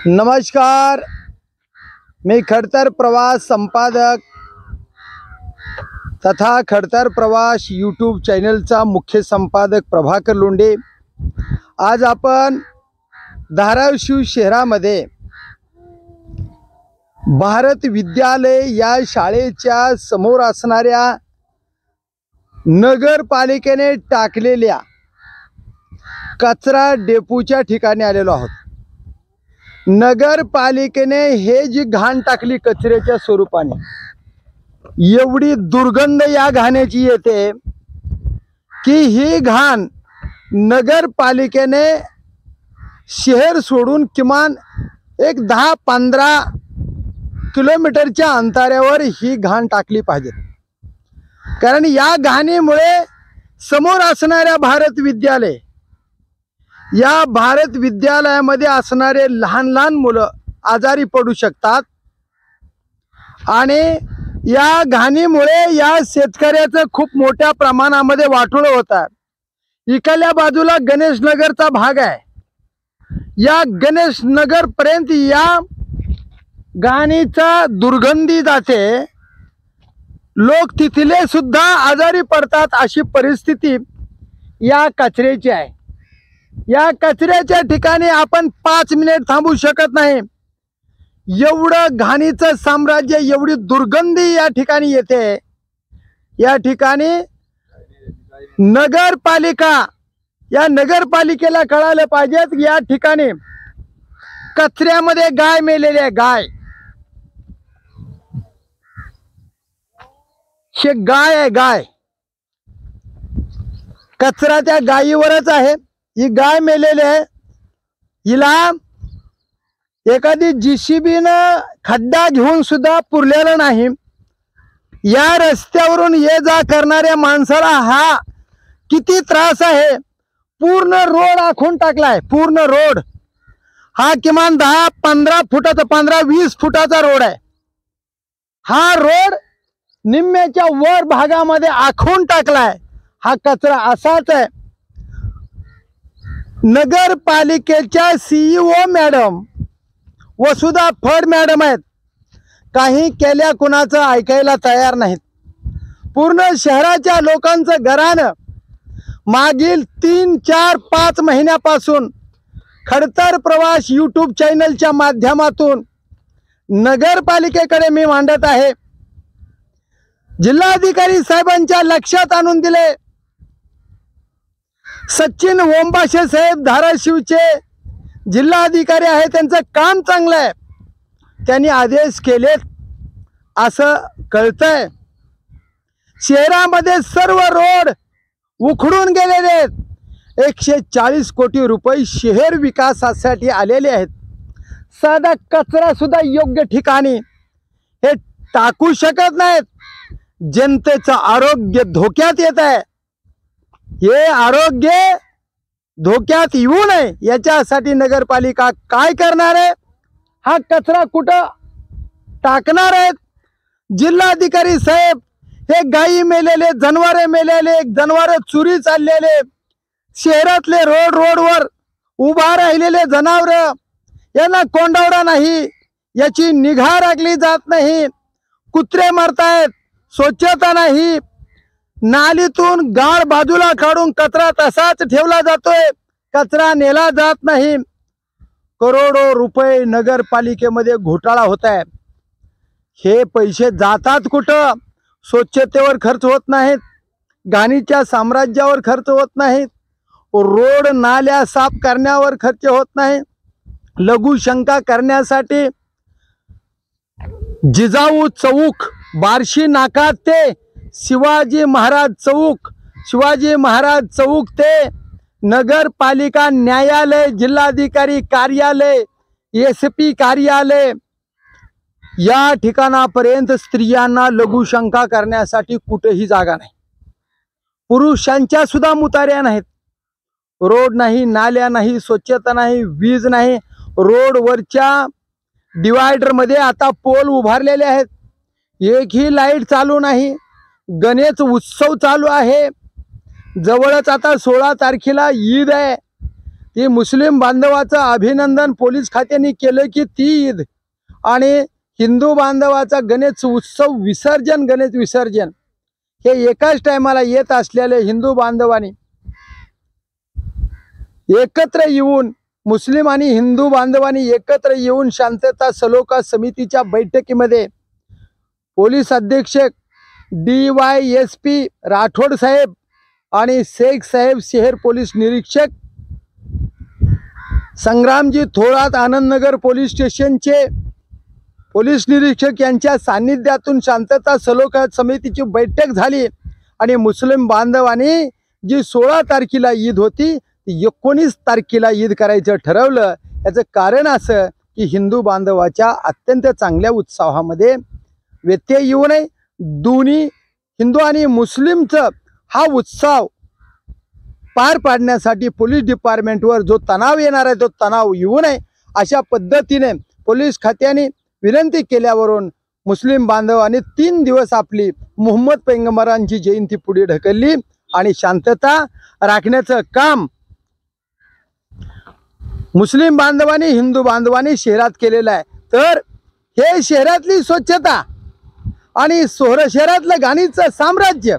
नमस्कार, मी खडतर प्रवास संपादक तथा खडतर प्रवास यूट्यूब चॅनलचा मुख्य संपादक प्रभाकर लोंढे। आज आपण धाराशिव शहरामध्ये भारत विद्यालय या शाळेच्या समोर असणाऱ्या नगरपालिकेने टाकलेल्या कचरा डेपोच्या ठिकाणी आलेलो आहोत। नगरपालिकेने हे जी घाण टाकली कचऱ्याच्या स्वरूपाने, एवढी दुर्गंध या घाण्याची येते की ही घाण नगरपालिकेने शहर सोडून किमान एक 10-15 किलोमीटरच्या अंतरावर ही घाण टाकली पाहिजे। कारण या घाणीमुळे समोर असणाऱ्या भारत विद्यालय, या भारत विद्यालयामध्ये असणारे लहान लहान मुलं आजारी पडू शकतात आणि या घाणीमुळे या शेतकऱ्याचं खूप मोठ्या प्रमाणामध्ये वाटोळं होत आहे। इकडल्या बाजूला गणेश नगरचा भाग आहे, या गणेश नगर पर्यंत या घाणीचा दुर्गंधी जाते, लोक तिथले सुद्धा आजारी पडतात। अशी परिस्थिती या कचऱ्याची आहे। या कचऱ्याच्या ठिकाणी आपण 5 मिनिट थांबू शकत नाही। एवढं घाणीचं साम्राज्य, एवढी दुर्गंधी या ठिकाणी येते। या ठिकाणी नगरपालिका, या नगरपालिकेला कळालं पाहिजे या ठिकाणी कचऱ्यामध्ये गाय मेलेली आहे। गाय आहे, गाय कचरा त्या गायीवरच आहे। ही गाय मेलेली आहे, हिला एखादी JCBनं खड्डा घेऊन सुद्धा पुरलेला नाही। या रस्त्यावरून ये जा करणाऱ्या माणसाला हा किती त्रास आहे। पूर्ण रोड आखून टाकलाय, पूर्ण रोड हा किमान 10-15 फुटाचा, 15-20 फुटाचा रोड आहे। हा रोड निम्म्याच्या वर भागामध्ये आखून टाकलाय। हा कचरा असाच आहे। नगरपालिकेच्या CEO मॅडम वसुधा फड मॅडम आहेत, काही केल्या कुणाचं ऐकायला तयार नाहीत। पूर्ण शहराच्या लोकांचं घरानं मागील 3-4-5 महिन्यापासून खडतर प्रवास यूट्यूब चॅनलच्या माध्यमातून नगरपालिकेकडे मी मांडत आहे। जिल्हाधिकारी साहेबांच्या लक्षात आणून दिले। सचिन ओंबाशे साहेब धाराशिवचे जिल्हाधिकारी आहे, त्यांचं काम चांगलं आहे, त्यांनी आदेश केलेत असं कळतंय। शहरामध्ये सर्व रोड उखडून गेलेले आहेत। 140 कोटी रुपये शहर विकासासाठी आलेले आहेत। साधा कचरा सुद्धा योग्य ठिकाणी हे टाकू शकत नाहीत। जनतेचं आरोग्य धोक्यात येत आहे। हे आरोग्य धोक्यात येऊ नये याच्यासाठी नगरपालिका काय करणार आहे, हा कचरा कुठं टाकणार आहेत। जिल्हाधिकारी साहेब हे गायी मेलेले, जनावरे मेलेले, जनावरे चोरी चाललेले, शहरातले रोडवर उभा राहिलेले जनावर, यांना कोंडावडा नाही, याची निगा राखली जात नाही। कुत्रे मरतायत, स्वच्छता नाही, नालीतून गाळ बाजूला काढून कचरा तसाच ठेवला जातोय, कचरा नेला जात नाही। करोडो रुपये नगरपालिकेमध्ये घोटाळा होत आहे। हे पैसे जातात कुठं? स्वच्छतेवर खर्च होत नाहीत, घाणीच्या साम्राज्यावर खर्च होत नाहीत, रोड नाल्या साफ करण्यावर खर्च होत नाही, लघुशंका करण्यासाठी जिजाऊ चौक, बार्शी नाका ते शिवाजी महाराज चौक ते नगरपालिका न्यायालय, जिल्हाधिकारी कार्यालय, SP कार्यालय, या ठिकाणापर्यंत स्त्रियांना लघुशंका करण्यासाठी कुठेही जागा नाही। पुरुषांच्या सुद्धा मुतार्या नाहीत। रोड नाही, नाल्या नाही, स्वच्छता नाही, वीज नाही। रोडवरच्या डिवायडर मध्ये आता पोल उभारलेले आहेत, एकही लाईट चालू नाही। गणेश उत्सव चालू आहे, जवळच आता 16 तारखेला ईद आहे। ही मुस्लिम बांधवाचं अभिनंदन पोलीस खात्याने केलं की ती ईद आणि हिंदू बांधवाचा गणेश उत्सव विसर्जन गणेश विसर्जन हे एकाच टायमाला येत असलेले हिंदू बांधवांनी एकत्र येऊन मुस्लिम आणि हिंदू बांधवांनी एकत्र येऊन शांतता सलोखा समितीच्या बैठकीमध्ये पोलीस अधीक्षक DYSP राठोड साहेब आणि शेख साहेब शहर पोलीस निरीक्षक संग्रामजी थोरात आनंदनगर पोलीस स्टेशनचे पोलीस निरीक्षक यांच्या सान्निध्यातून शांतता सलोखा समितीची बैठक झाली आणि मुस्लिम बांधवांनी जी 16 तारखेला ईद होती ती 19 तारखेला ईद करायचं ठरवलं। याचं कारण असं की हिंदू बांधवाच्या अत्यंत चांगल्या उत्साहामध्ये व्यत्यय येऊ नये, दोन्ही हिंदू आणि मुस्लिमचं हा उत्सव पार पाडण्यासाठी पोलीस डिपार्टमेंटवर जो तणाव येणार आहे तो तणाव येऊ नये अशा पद्धतीने पोलीस खात्याने विनंती केल्यावरून मुस्लिम बांधवांनी 3 दिवस आपली मुहम्मद पैगंबरांची जयंती पुढे ढकलली आणि शांतता राखण्याचं काम मुस्लिम बांधवांनी हिंदू बांधवांनी शहरात केलेलं आहे। तर हे शहरातली स्वच्छता आणि शहरातलं घाणीचं साम्राज्य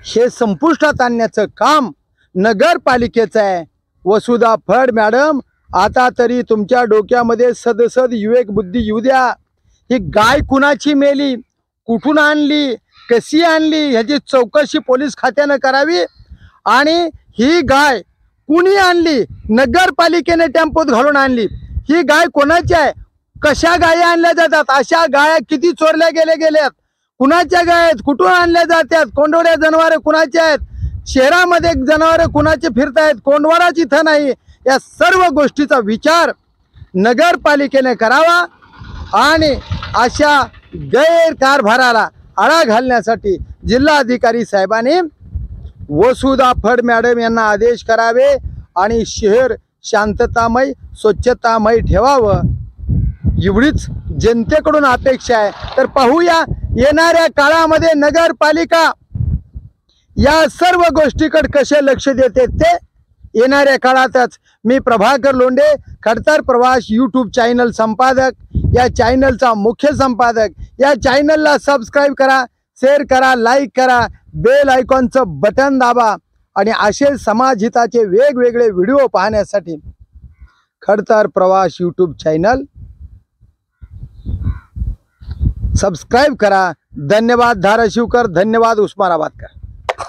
हे संपुष्टात आणण्याचं काम नगरपालिकेचं आहे। वसुधा फड मॅडम, आता तरी तुमच्या डोक्यामध्ये सदसद विवेक बुद्धी येऊ द्या। ही गाय कुणाची मेली, कुठून आणली, कशी आणली ह्याची चौकशी पोलीस खात्यानं करावी आणि ही गाय कुणी आणली, नगरपालिकेने टेम्पोत घालून आणली, ही गाय कोणाची आहे, कशा गायी आणल्या जातात, अशा गाया किती चोरल्या गेल्यात, कुणाच्या गाय आहेत, कुठून आणल्या जातात, कोंडवड्या जनावरे कुणाचे आहेत, शहरामध्ये जनावरे कुणाचे फिरतायत, कोंडवाडाच इथं नाही। या सर्व गोष्टीचा विचार नगरपालिकेने करावा आणि अशा गैरकारभाराला आळा घालण्यासाठी जिल्हाधिकारी साहेबांनी वसुधा फड मॅडम यांना आदेश करावे आणि शहर शांततामय स्वच्छतामय ठेवावं एवढीच जनतेकडून अपेक्षा आहे। तर पाहूया येणाऱ्या काळामध्ये नगरपालिका या सर्व गोष्टीकडे कसे लक्ष देते ते येणाऱ्या काळातच। मी प्रभाकर लोंढे, खडतर प्रवास यूट्यूब चॅनल संपादक, या चॅनलचा मुख्य संपादक। या चॅनलला सबस्क्राईब करा, शेअर करा, लाईक करा, बेल आयकॉनचं बटन दाबा आणि असे समाजहिताचे वेगवेगळे व्हिडिओ पाहण्यासाठी खडतर प्रवास यूट्यूब चॅनल सबस्क्राईब करा। धन्यवाद धाराशिवकर, धन्यवाद उस्मानाबादकर।